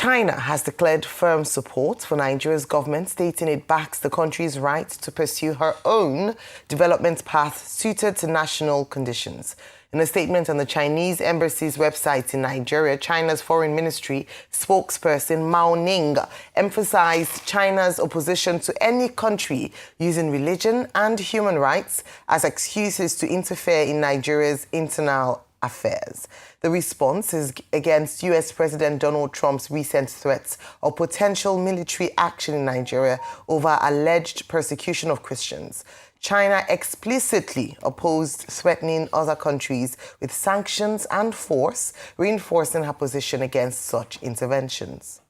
China has declared firm support for Nigeria's government, stating it backs the country's right to pursue her own development path suited to national conditions. In a statement on the Chinese embassy's website in Nigeria, China's foreign ministry spokesperson Mao Ning emphasized China's opposition to any country using religion and human rights as excuses to interfere in Nigeria's internal affairs. The response is against US President Donald Trump's recent threats of potential military action in Nigeria over alleged persecution of Christians. China explicitly opposed threatening other countries with sanctions and force, reinforcing her position against such interventions.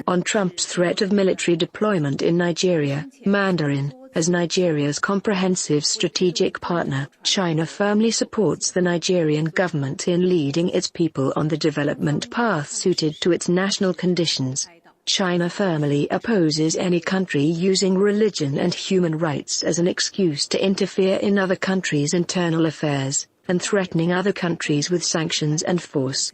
On Trump's threat of military deployment in Nigeria, Mandarin, as Nigeria's comprehensive strategic partner, China firmly supports the Nigerian government in leading its people on the development path suited to its national conditions. China firmly opposes any country using religion and human rights as an excuse to interfere in other countries' internal affairs and threatening other countries with sanctions and force.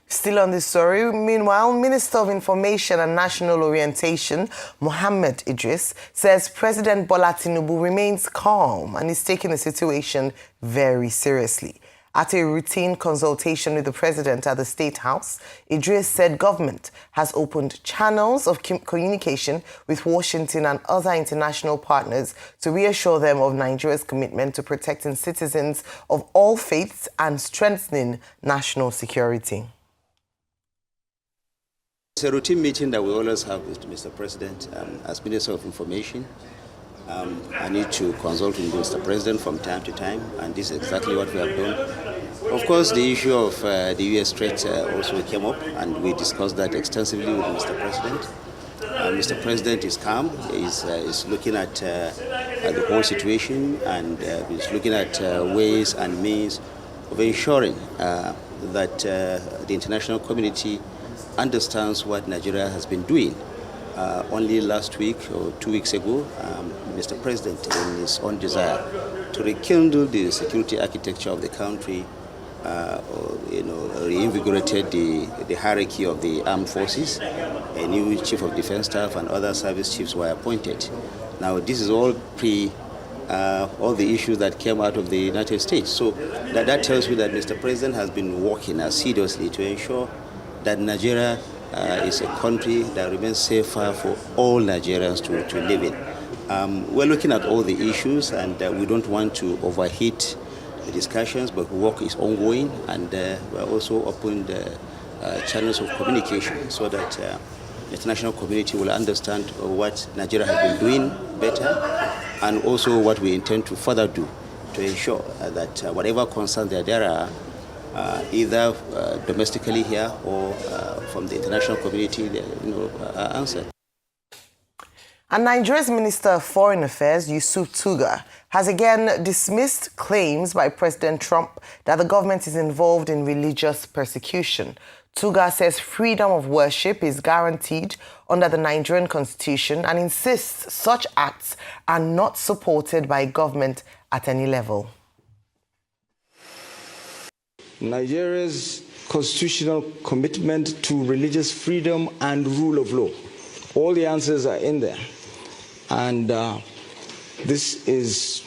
Still on this story, meanwhile, Minister of Information and National Orientation, Mohammed Idris, says President Bola Tinubu remains calm and is taking the situation very seriously. At a routine consultation with the president at the State House, Idris said government has opened channels of communication with Washington and other international partners to reassure them of Nigeria's commitment to protecting citizens of all faiths and strengthening national security. It's a routine meeting that we always have with Mr. President. As Minister of Information, I need to consult with Mr. President from time to time, and this is exactly what we have done. Of course, the issue of the U.S. threat also came up, and we discussed that extensively with Mr. President. Mr. President is calm. He's looking at the whole situation, and he's looking at ways and means of ensuring that the international community understands what Nigeria has been doing. Only last week or 2 weeks ago, Mr. President, in his own desire to rekindle the security architecture of the country, reinvigorated the hierarchy of the armed forces. A new chief of defense staff and other service chiefs were appointed. Now, this is all all the issues that came out of the United States. So that tells you that Mr. President has been working assiduously to ensure that Nigeria is a country that remains safer for all Nigerians to live in. We're looking at all the issues, and we don't want to overheat the discussions, but work is ongoing, and we're also opening channels of communication so that the international community will understand what Nigeria has been doing better, and also what we intend to further do to ensure that whatever concerns there are, either domestically here or from the international community, are answered. And Nigeria's Minister of Foreign Affairs, Yusuf Tuga, has again dismissed claims by President Trump that the government is involved in religious persecution. Tuga says freedom of worship is guaranteed under the Nigerian Constitution and insists such acts are not supported by government at any level. Nigeria's constitutional commitment to religious freedom and rule of law. All the answers are in there. And this is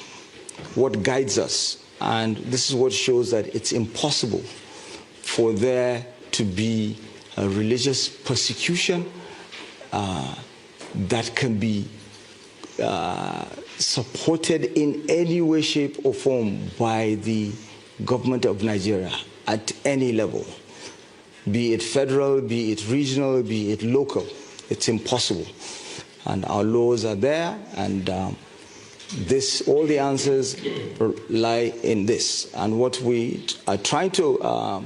what guides us. And this is what shows that it's impossible for there to be a religious persecution that can be supported in any way, shape, or form by the government of Nigeria at any level, be it federal, be it regional, be it local. It's impossible. And our laws are there, and all the answers lie in this. And what we are trying to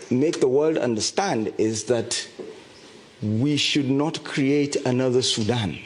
make the world understand is that we should not create another Sudan.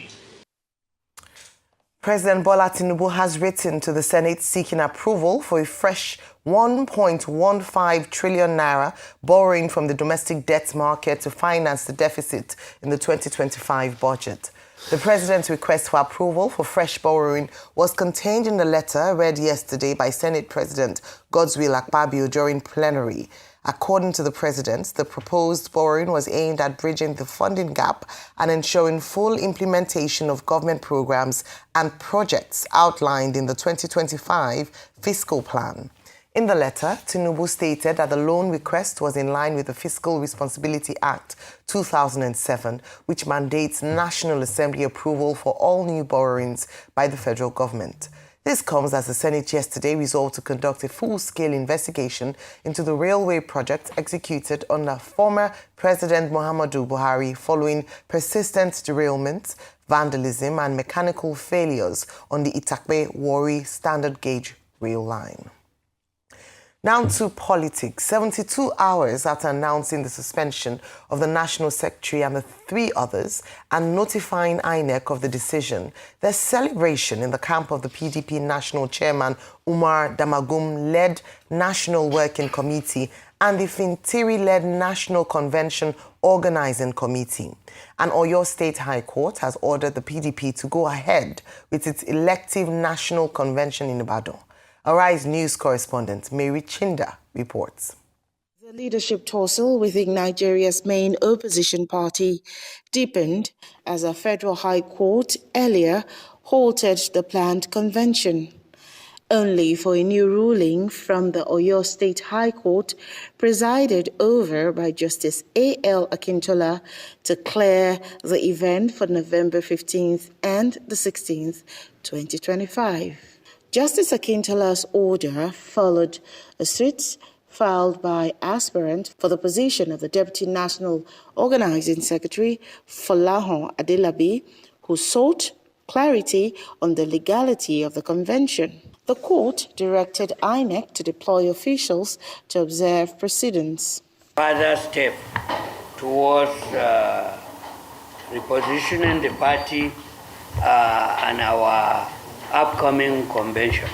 President Bola Tinubu has written to the Senate seeking approval for a fresh 1.15 trillion naira borrowing from the domestic debt market to finance the deficit in the 2025 budget. The president's request for approval for fresh borrowing was contained in the letter read yesterday by Senate President Godswill Akpabio during plenary. According to the president, the proposed borrowing was aimed at bridging the funding gap and ensuring full implementation of government programs and projects outlined in the 2025 fiscal plan. In the letter, Tinubu stated that the loan request was in line with the Fiscal Responsibility Act 2007, which mandates National Assembly approval for all new borrowings by the federal government. This comes as the Senate yesterday resolved to conduct a full-scale investigation into the railway project executed under former President Muhammadu Buhari following persistent derailments, vandalism and mechanical failures on the Itakpe-Warri standard gauge rail line. Now to politics. 72 hours after announcing the suspension of the National Secretary and the 3 others and notifying INEC of the decision, there's celebration in the camp of the PDP National Chairman Umar Damagum-led National Working Committee and the Fintiri-led National Convention Organizing Committee. And Oyo State High Court has ordered the PDP to go ahead with its elective National Convention in Ibadan. Arise News correspondent Mary Chinda reports. The leadership tussle within Nigeria's main opposition party deepened as a federal high court earlier halted the planned convention, only for a new ruling from the Oyo State High Court, presided over by Justice A.L. Akintola, to clear the event for November 15th and the 16th, 2025. Justice Akintola's order followed a suit filed by aspirant for the position of the Deputy National Organizing Secretary, Folahon Adelabi, who sought clarity on the legality of the convention. The court directed INEC to deploy officials to observe proceedings. Further step towards repositioning the party and our upcoming convention.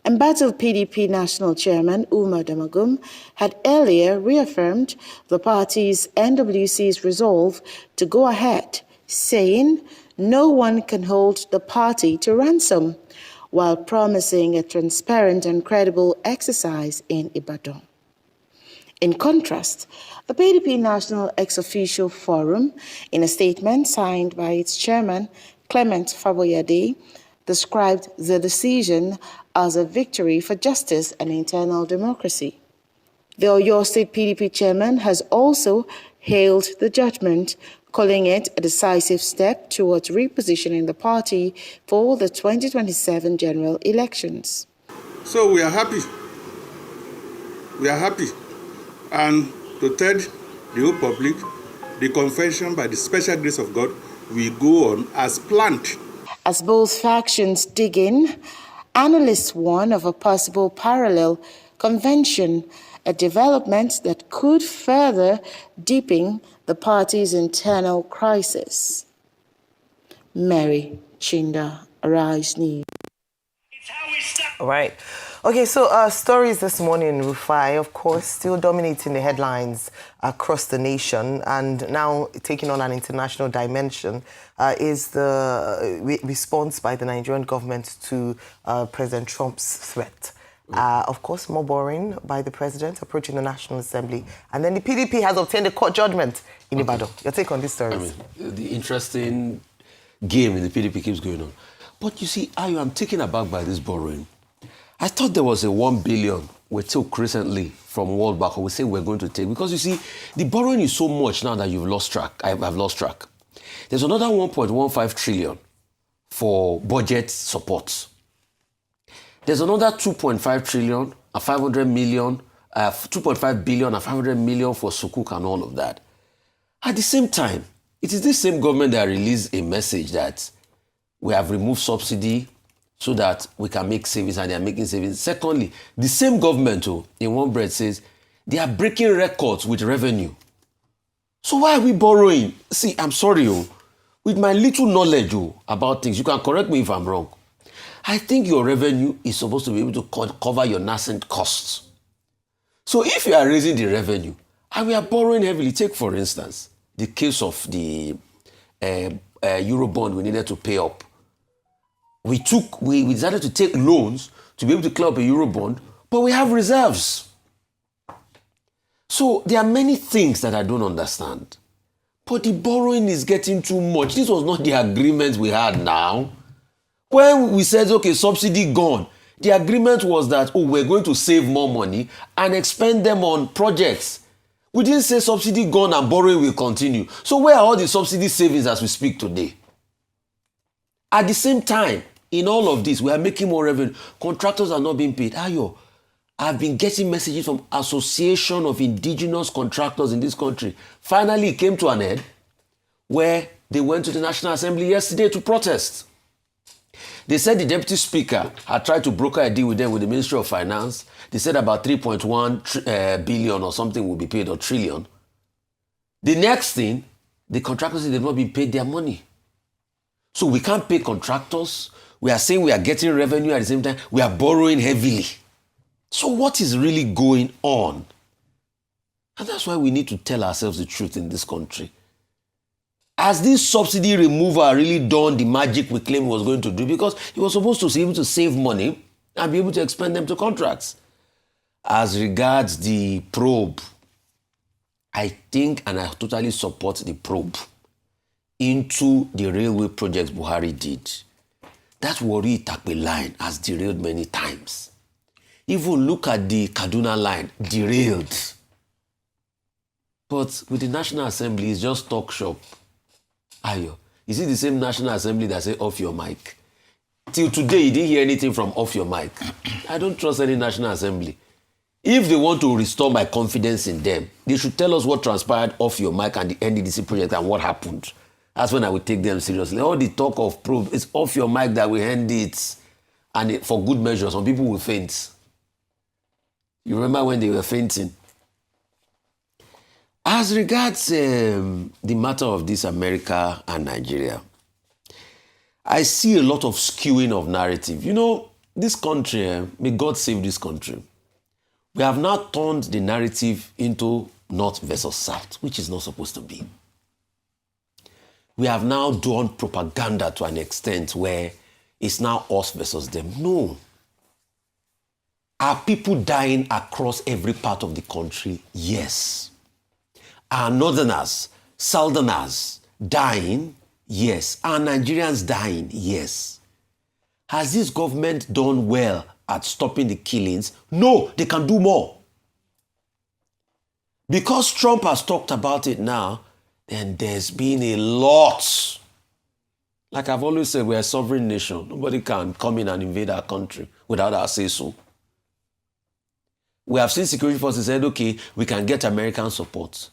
Embattled PDP National Chairman Umar Damagum had earlier reaffirmed the party's NWC's resolve to go ahead, saying no one can hold the party to ransom, while promising a transparent and credible exercise in Ibadan. In contrast, the PDP National Ex-Official Forum, in a statement signed by its chairman, Clement Faboyade, described the decision as a victory for justice and internal democracy. The Oyo State PDP chairman has also hailed the judgment, calling it a decisive step towards repositioning the party for the 2027 general elections. So we are happy. We are happy. And to tell the whole public, the convention, by the special grace of God, will go on as planned. As both factions dig in, analysts warn of a possible parallel convention, a development that could further deepen the party's internal crisis. Mary Chinda, Arise News. All right. Okay, so stories this morning, Rufai, of course, still dominating the headlines across the nation, and now taking on an international dimension is the response by the Nigerian government to President Trump's threat. Of course, more borrowing by the president approaching the National Assembly, and then the PDP has obtained a court judgment in Ibadan. Your take on these stories? The interesting game in the PDP keeps going on. But you see, I'm taken aback by this borrowing. I thought there was a 1 billion we took recently from World Bank, or we say we're going to take, because you see, the borrowing is so much now that you've lost track. I've lost track. There's another 1.15 trillion for budget support. There's another 2.5 trillion and 500 million, 2.5 billion and 500 million for Sukuk and all of that. At the same time, it is this same government that released a message that we have removed subsidy so that we can make savings, and they are making savings. Secondly, the same government, in one breath, says they are breaking records with revenue. So why are we borrowing? See, I'm sorry, with my little knowledge about things, you can correct me if I'm wrong. I think your revenue is supposed to be able to cover your nascent costs. So if you are raising the revenue and we are borrowing heavily, take for instance the case of the Eurobond we needed to pay up. We decided to take loans to be able to clear up a Eurobond, but we have reserves. So there are many things that I don't understand. But the borrowing is getting too much. This was not the agreement we had now. When we said, okay, subsidy gone, the agreement was that, oh, we're going to save more money and expend them on projects. We didn't say subsidy gone and borrowing will continue. So where are all the subsidy savings as we speak today? At the same time, in all of this, we are making more revenue. Contractors are not being paid. Ayo, I've been getting messages from Association of Indigenous Contractors in this country. Finally, it came to an end where they went to the National Assembly yesterday to protest. They said the Deputy Speaker had tried to broker a deal with them with the Ministry of Finance. They said about 3.1 billion or something will be paid, or trillion. The next thing, the contractors said they've not been paid their money. So we can't pay contractors. We are saying we are getting revenue at the same time. We are borrowing heavily. So what is really going on? And that's why we need to tell ourselves the truth in this country. Has this subsidy removal really done the magic we claimed it was going to do? Because it was supposed to be able to save money and be able to expend them to contracts. As regards the probe, I think and I totally support the probe into the railway projects Buhari did. That Warri Itakpe line has derailed many times. Even look at the Kaduna line, derailed. But with the National Assembly, it's just talk shop. Ayo, is it the same National Assembly that say off your mic? Till today, you didn't hear anything from off your mic. I don't trust any National Assembly. If they want to restore my confidence in them, they should tell us what transpired off your mic and the NDDC project and what happened. That's when I would take them seriously. All the talk of probe is off your mic that we end it. And for good measure, some people will faint. You remember when they were fainting? As regards the matter of this America and Nigeria, I see a lot of skewing of narrative. You know, this country, may God save this country. We have now turned the narrative into North versus South, which is not supposed to be. We have now done propaganda to an extent where it's now us versus them. No. Are people dying across every part of the country? Yes. Are Northerners, Southerners dying? Yes. Are Nigerians dying? Yes. Has this government done well at stopping the killings? No, they can do more. Because Trump has talked about it now, then there's been a lot. Like I've always said, we're a sovereign nation. Nobody can come in and invade our country without our say-so. We have seen security forces said, okay, we can get American support.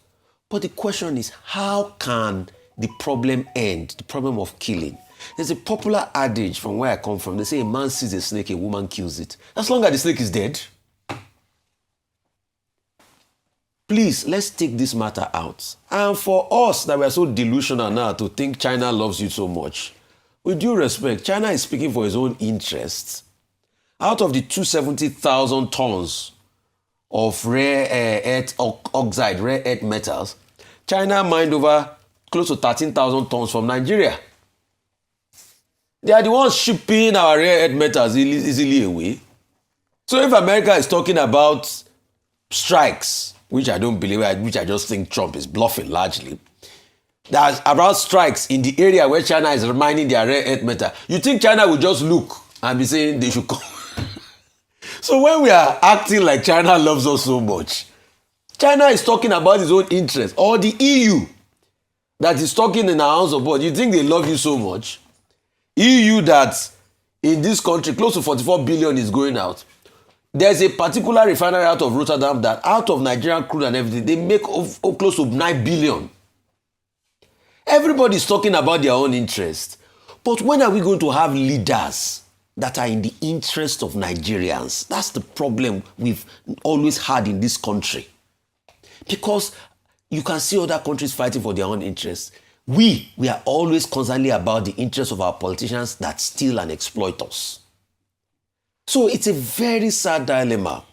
But the question is, how can the problem end, the problem of killing? There's a popular adage from where I come from. They say a man sees a snake, a woman kills it. As long as the snake is dead. Please, let's take this matter out. And for us that we are so delusional now to think China loves you so much, with due respect, China is speaking for its own interests. Out of the 270,000 tons of rare earth oxide, rare earth metals, China mined over close to 13,000 tons from Nigeria. They are the ones shipping our rare earth metals easily away. So if America is talking about strikes, which I don't believe, which I just think Trump is bluffing largely, there's about strikes in the area where China is mining their rare earth metal. You think China will just look and be saying they should come? So when we are acting like China loves us so much, China is talking about its own interests, or the EU that is talking in our house of board. You think they love you so much? EU that in this country close to 44 billion is going out. There's a particular refinery out of Rotterdam that out of Nigerian crude and everything, they make close to 9 billion. Everybody's talking about their own interest. But when are we going to have leaders that are in the interest of Nigerians? That's the problem we've always had in this country. Because you can see other countries fighting for their own interests. We are always constantly about the interests of our politicians that steal and exploit us. So it's a very sad dilemma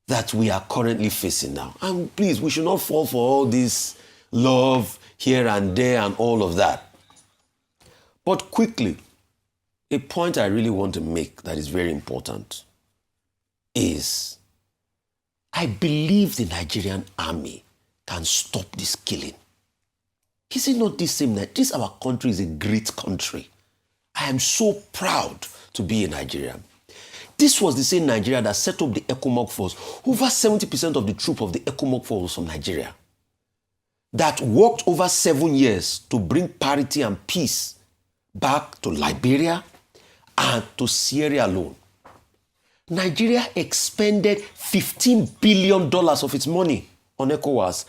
that we are currently facing now. And please, we should not fall for all this love here and there and all of that. But quickly, a point I really want to make that is very important is I believe the Nigerian army can stop this killing. Is it not the same that this our country is a great country? I am so proud to be a Nigerian. This was the same Nigeria that set up the ECOMOG force. Over 70% of the troop of the ECOMOG force was from Nigeria. That worked over 7 years to bring parity and peace back to Liberia and to Sierra Leone. Nigeria expended $15 billion of its money on ECOWAS.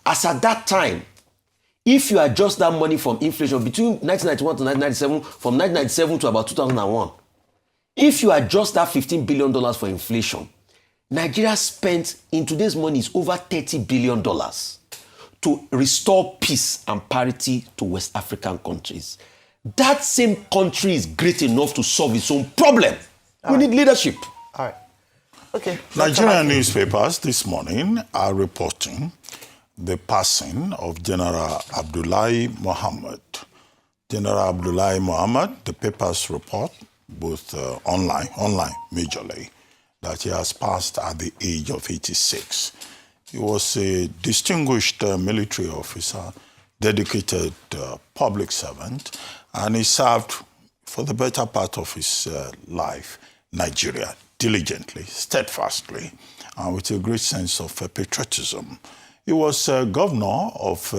As at that time, if you adjust that money from inflation between 1991 to 1997, from 1997 to about 2001, if you adjust that $15 billion for inflation, Nigeria spent in today's money is over $30 billion to restore peace and parity to West African countries. That same country is great enough to solve its own problem. We need leadership. All right. Okay. Nigerian newspapers this morning are reporting the passing of General Abdullahi Mohammed. General Abdullahi Mohammed, the papers report, both online majorly, that he has passed at the age of 86. He was a distinguished military officer, dedicated public servant, and he served for the better part of his life Nigeria diligently, steadfastly, and with a great sense of patriotism. He was governor of,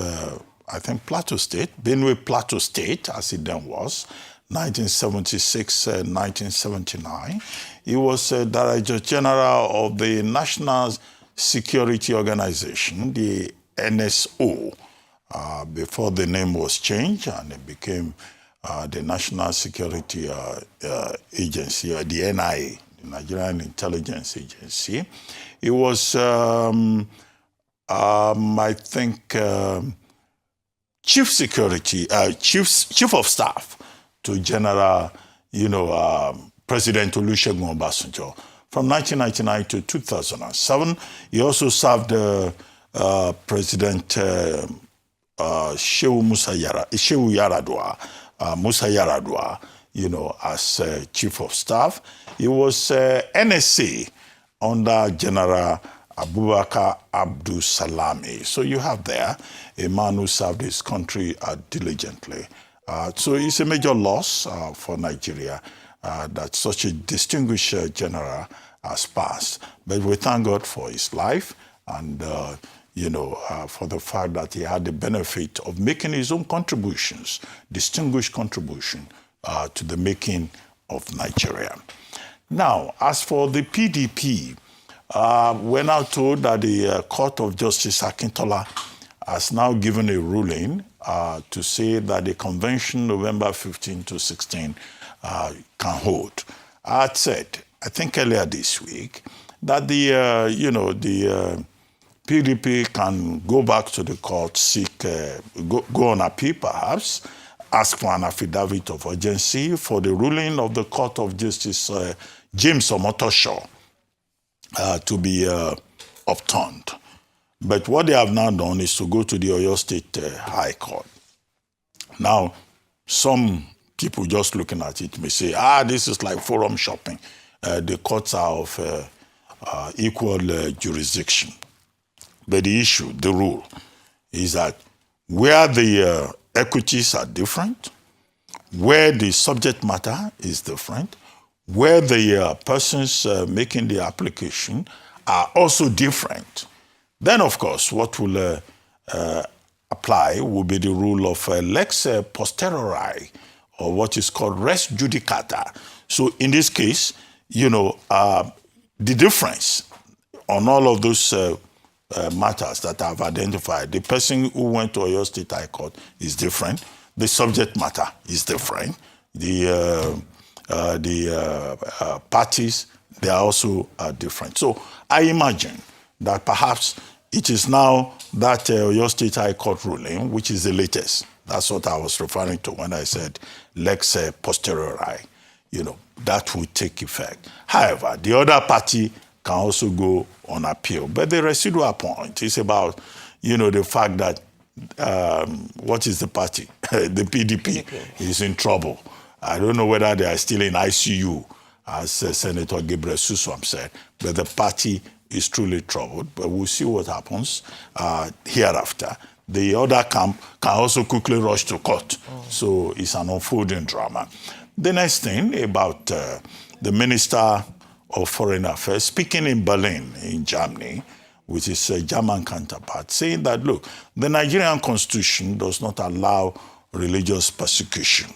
I think, Plateau State, Benue Plateau State, as it then was, 1976-1979. He was Director General of the National Security Organization, the NSO, before the name was changed and it became the National Security Agency, the NIA, the Nigerian Intelligence Agency. He was, I think, Chief of Staff to General, President Olusegun Obasanjo. From 1999 to 2007, he also served President Shehu Yaradua, as Chief of Staff. He was NSA under General Abubakar Abdul Salami. So you have there a man who served his country diligently. So it's a major loss for Nigeria that such a distinguished general has passed. But we thank God for his life and, for the fact that he had the benefit of making his own contributions, distinguished contribution to the making of Nigeria. Now, as for the PDP, we're now told that the Court of Justice Akintola has now given a ruling to say that the convention November 15 to 16 can hold. I had said, I think earlier this week, that the PDP can go back to the court, seek, go on appeal perhaps, ask for an affidavit of urgency for the ruling of the Court of Justice James Omotosho to be upturned. But what they have now done is to go to the Oyo State High Court. Now, some people just looking at it may say, this is like forum shopping. The courts are of equal jurisdiction. But the issue, the rule, is that where the equities are different, where the subject matter is different, where the persons making the application are also different, then, of course, what will apply will be the rule of lex posteriori, or what is called res judicata. So in this case, the difference on all of those matters that I've identified, the person who went to Oyo State High Court is different, the subject matter is different, the parties, they are also different. So I imagine that perhaps it is now that Oyo State High Court ruling, which is the latest. That's what I was referring to when I said lex posteriori. That will take effect. However, the other party can also go on appeal. But the residual point is about, the fact that what is the party? the PDP is in trouble. I don't know whether they are still in ICU, as Senator Gabriel Suswam said, but the party is truly troubled. But we'll see what happens hereafter. The other camp can also quickly rush to court. So it's an unfolding drama. The next thing about the Minister of Foreign Affairs speaking in Berlin, in Germany, with his German counterpart, saying that, look, the Nigerian constitution does not allow religious persecution.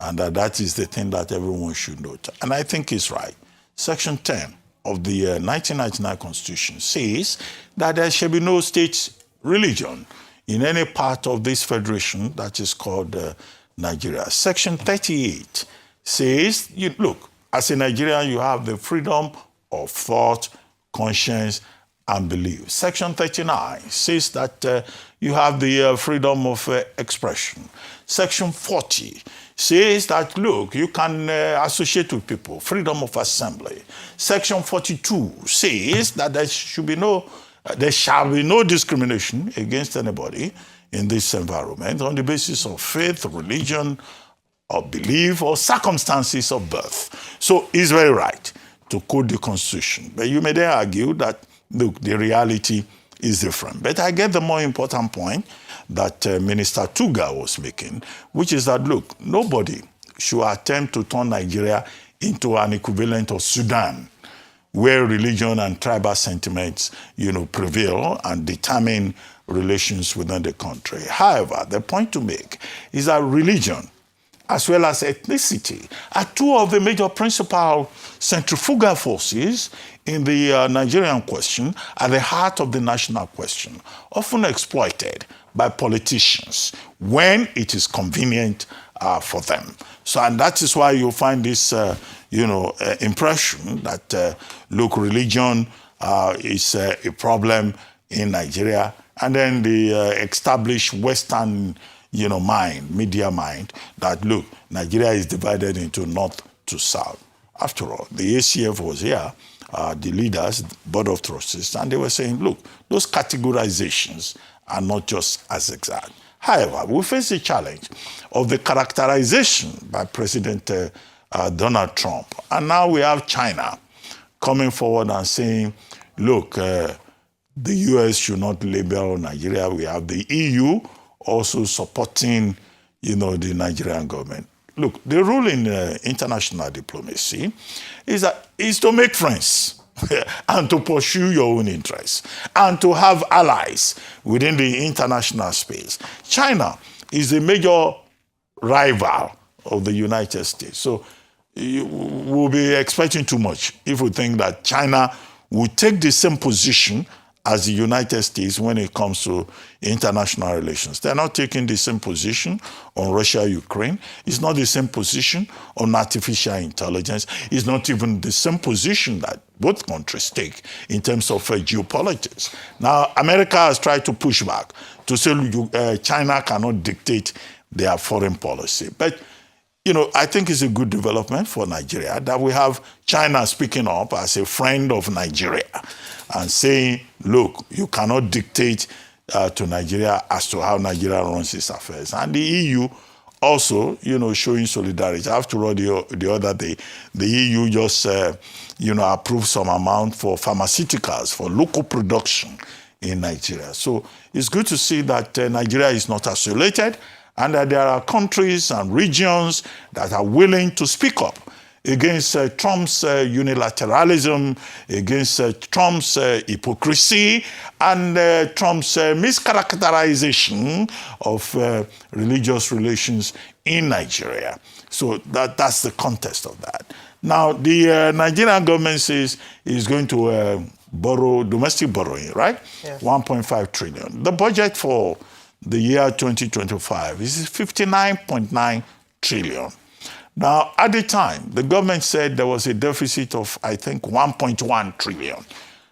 And that is the thing that everyone should note. And I think he's right. Section 10 of the 1999 Constitution says that there shall be no state religion in any part of this federation that is called Nigeria. Section 38 says, look, as a Nigerian, you have the freedom of thought, conscience, and belief. Section 39 says that you have the freedom of expression. Section 40 says that, look, you can associate with people, freedom of assembly. Section 42 says that there shall be no discrimination against anybody in this environment on the basis of faith, religion, or belief, or circumstances of birth. So he's very right to quote the Constitution. But you may then argue that, look, the reality is different. But I get the more important point that Minister Tuga was making, which is that, look, nobody should attempt to turn Nigeria into an equivalent of Sudan, where religion and tribal sentiments, prevail and determine relations within the country. However, the point to make is that religion, as well as ethnicity, are two of the major principal centrifugal forces in the Nigerian question, at the heart of the national question, often exploited by politicians when it is convenient for them. So, and that is why you find this, impression that, look, religion is a problem in Nigeria, and then the established Western, media mind, that, look, Nigeria is divided into north to south. After all, the ACF was here, the leaders, Board of Trustees, and they were saying, look, those categorizations are not just as exact. However, we face the challenge of the characterization by President Donald Trump. And now we have China coming forward and saying, look, the U.S. should not label Nigeria. We have the EU also supporting, the Nigerian government. Look, the rule in international diplomacy is to make friends and to pursue your own interests and to have allies within the international space. China is a major rival of the United States. So we'll be expecting too much if we think that China will take the same position as the United States when it comes to international relations. They're not taking the same position on Russia-Ukraine. It's not the same position on artificial intelligence. It's not even the same position that both countries take in terms of geopolitics. Now, America has tried to push back to say China cannot dictate their foreign policy. But I think it's a good development for Nigeria that we have China speaking up as a friend of Nigeria and saying, look, you cannot dictate to Nigeria as to how Nigeria runs its affairs. And the EU also, showing solidarity. After all, the other day, the EU just, approved some amount for pharmaceuticals, for local production in Nigeria. So it's good to see that Nigeria is not isolated, and that there are countries and regions that are willing to speak up against Trump's unilateralism, against Trump's hypocrisy, and Trump's mischaracterization of religious relations in Nigeria. So that's the context of that. Now, the Nigerian government says it's going to borrow, domestic borrowing, right? Yes. 1.5 trillion. The budget for the year 2025 is 59.9 trillion. Now, at the time, the government said there was a deficit of, I think, 1.1 trillion.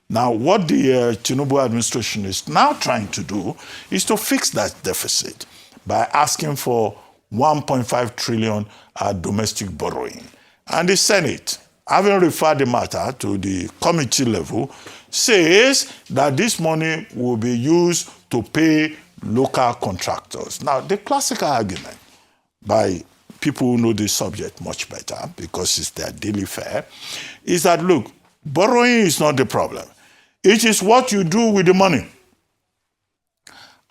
Now, what the Tinubu administration is now trying to do is to fix that deficit by asking for 1.5 trillion domestic borrowing. And the Senate, having referred the matter to the committee level, says that this money will be used to pay local contractors. Now, the classical argument by people who know this subject much better, because it's their daily fare, is that, look, borrowing is not the problem. It is what you do with the money.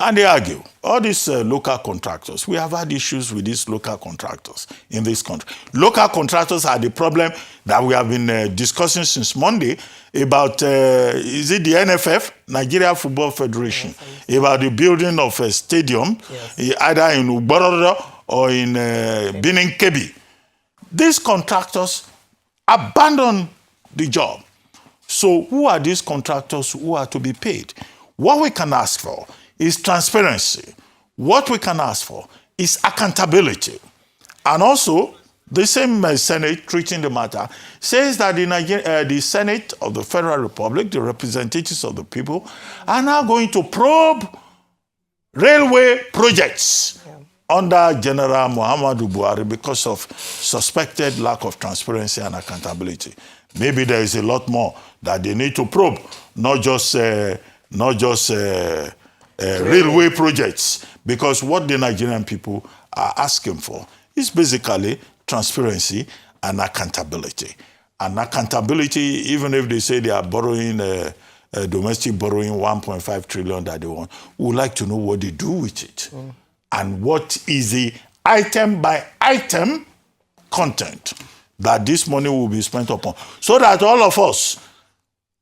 And they argue, all these local contractors, we have had issues with these local contractors in this country. Local contractors are the problem that we have been discussing since Monday about, is it the NFF, Nigeria Football Federation, about the building of a stadium, either in Ugborodo or in Benin Kebbi. These contractors abandon the job. So who are these contractors who are to be paid? What we can ask for is transparency. What we can ask for is accountability. And also, the same Senate treating the matter says that the Senate of the Federal Republic, the representatives of the people, are now going to probe railway projects under General Muhammadu Buhari because of suspected lack of transparency and accountability. Maybe there is a lot more that they need to probe, not just railway projects, because what the Nigerian people are asking for is basically transparency and accountability. And accountability, even if they say they are borrowing, domestic borrowing 1.5 trillion that they want, we would like to know what they do with it. And what is the item by item content that this money will be spent upon, so that all of us,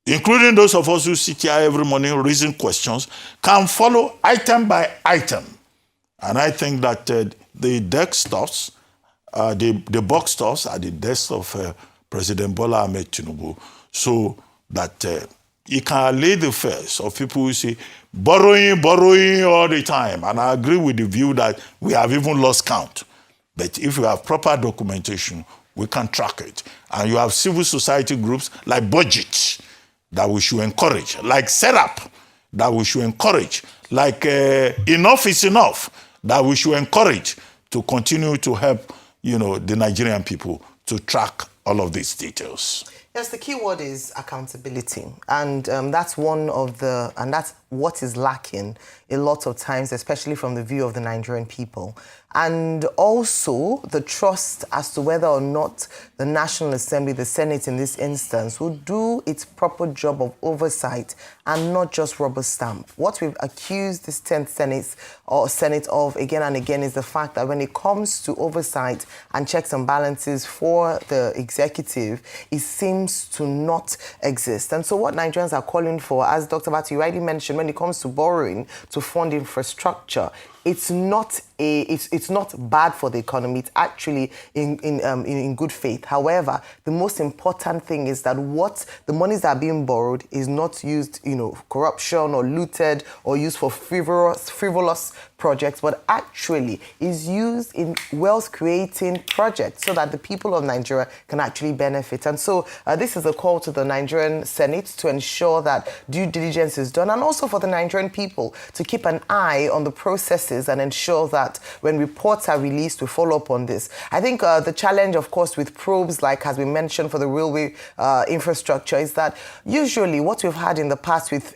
including those of us who sit here every morning raising questions, can follow item by item. And I think that the deck stuffs, the box stuffs at the desk of President Bola Ahmed Tinubu, so that he can allay the fears of people who say, borrowing all the time. And I agree with the view that we have even lost count. But if we have proper documentation, we can track it. And you have civil society groups like Budget that we should encourage, like SERAP that we should encourage, like Enough is Enough that we should encourage to continue to help, the Nigerian people to track all of these details. Yes, the key word is accountability, and that's that's what is lacking a lot of times, especially from the view of the Nigerian people. And also the trust as to whether or not the National Assembly, the Senate in this instance, will do its proper job of oversight and not just rubber stamp. What we've accused this 10th Senate of again and again is the fact that when it comes to oversight and checks and balances for the executive, it seems to not exist. And so what Nigerians are calling for, as Dr. Batu rightly mentioned, when it comes to borrowing to fund infrastructure, it's not bad for the economy. It's actually in good faith. However, the most important thing is that what the monies that are being borrowed is not used, corruption or looted or used for frivolous projects, but actually is used in wealth-creating projects so that the people of Nigeria can actually benefit. And so this is a call to the Nigerian Senate to ensure that due diligence is done, and also for the Nigerian people to keep an eye on the processes and ensure that when reports are released, we follow up on this. I think the challenge, of course, with probes, like has been mentioned for the railway infrastructure, is that usually what we've had in the past with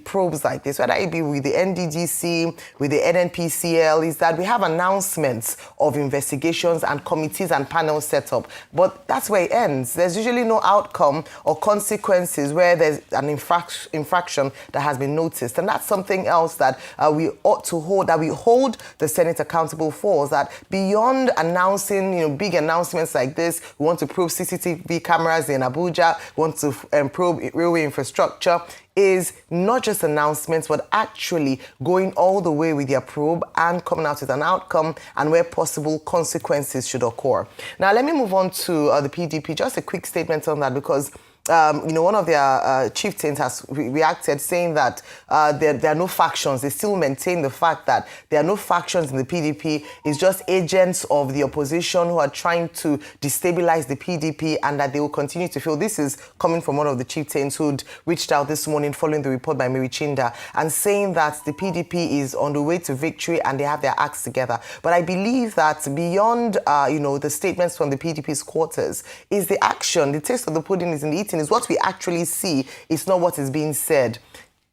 probes like this, whether it be with the NDDC, with the NNPCL, is that we have announcements of investigations and committees and panels set up. But that's where it ends. There's usually no outcome or consequences where there's an infraction that has been noticed. And that's something else that we ought to hold, that we hold the Senate accountable for, is that beyond announcing, big announcements like this, we want to probe CCTV cameras in Abuja, we want to probe railway infrastructure, is not just announcements, but actually going all the way with their probe and coming out with an outcome, and where possible, consequences should occur. Now, let me move on to the PDP. Just a quick statement on that, because one of their chieftains has reacted, saying that there are no factions. They still maintain the fact that there are no factions in the PDP. It's just agents of the opposition who are trying to destabilize the PDP, and that they will continue to feel. This is coming from one of the chieftains who'd reached out this morning following the report by Mary Chinda, and saying that the PDP is on the way to victory and they have their acts together. But I believe that beyond, the statements from the PDP's quarters is the action. The taste of the pudding is in the eating. Is what we actually see. It's not what is being said.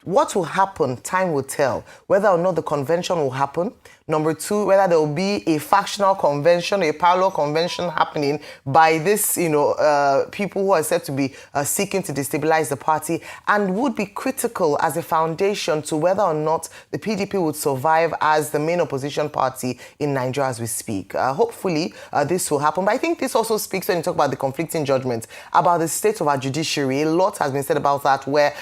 What will happen, time will tell. Whether or not the convention will happen. Number two, whether there will be a factional convention, a parallel convention happening by this, people who are said to be seeking to destabilize the party, and would be critical as a foundation to whether or not the PDP would survive as the main opposition party in Nigeria as we speak. Hopefully, this will happen. But I think this also speaks, when you talk about the conflicting judgments, about the state of our judiciary. A lot has been said about that, where,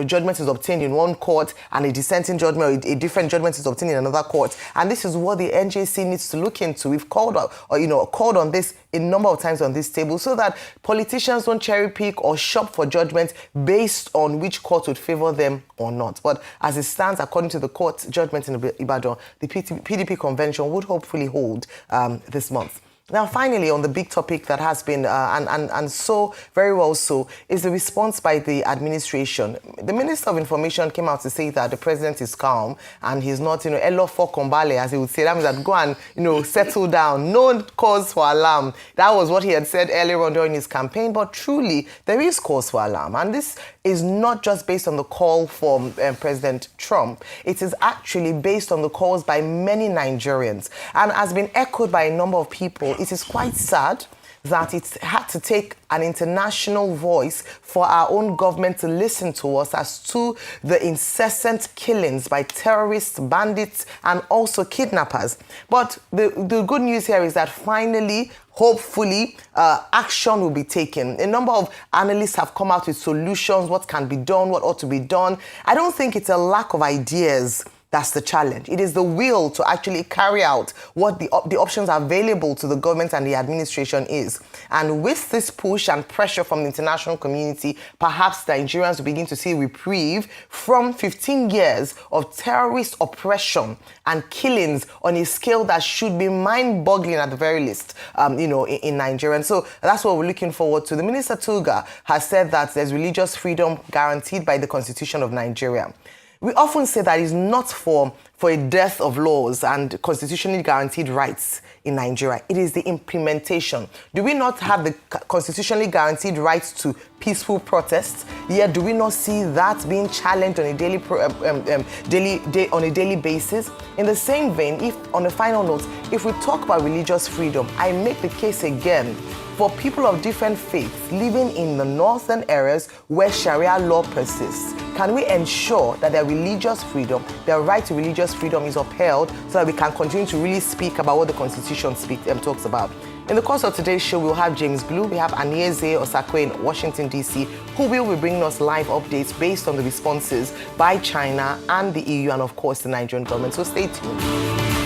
judgment is obtained in one court and a dissenting judgment, or a different judgment is obtained in another court. And this is what the NJC needs to look into. We've called on this a number of times on this table, so that politicians don't cherry pick or shop for judgment based on which court would favor them or not. But as it stands, according to the court judgment in Ibadan, the PDP convention would hopefully hold this month. Now, finally, on the big topic that has been, and so very well so, is the response by the administration. The Minister of Information came out to say that the president is calm and he's not, elofo kombale, as he would say. That means that go and, settle down. No cause for alarm. That was what he had said earlier on during his campaign. But truly, there is cause for alarm. And this is not just based on the call from President Trump. It is actually based on the calls by many Nigerians, and has been echoed by a number of people. It is quite sad that it had to take an international voice for our own government to listen to us as to the incessant killings by terrorists, bandits, and also kidnappers. But the good news here is that finally, hopefully, action will be taken. A number of analysts have come out with solutions, what can be done, what ought to be done. I don't think it's a lack of ideas that's the challenge. It is the will to actually carry out what the options available to the government and the administration is. And with this push and pressure from the international community, perhaps Nigerians will begin to see reprieve from 15 years of terrorist oppression and killings on a scale that should be mind-boggling at the very least, in Nigeria. And so that's what we're looking forward to. The Minister Tuga has said that there's religious freedom guaranteed by the Constitution of Nigeria. We often say that it's not for a dearth of laws and constitutionally guaranteed rights in Nigeria. It is the implementation. Do we not have the constitutionally guaranteed rights to peaceful protests? Yet do we not see that being challenged on a daily basis? In the same vein, on a final note, if we talk about religious freedom, I make the case again for people of different faiths living in the northern areas where Sharia law persists. Can we ensure that their religious freedom, their right to religious freedom is upheld, so that we can continue to really speak about what the Constitution talks about? In the course of today's show, we'll have James Blue, we have Anieze Osakwe in Washington, D.C., who will be bringing us live updates based on the responses by China and the EU and, of course, the Nigerian government. So stay tuned.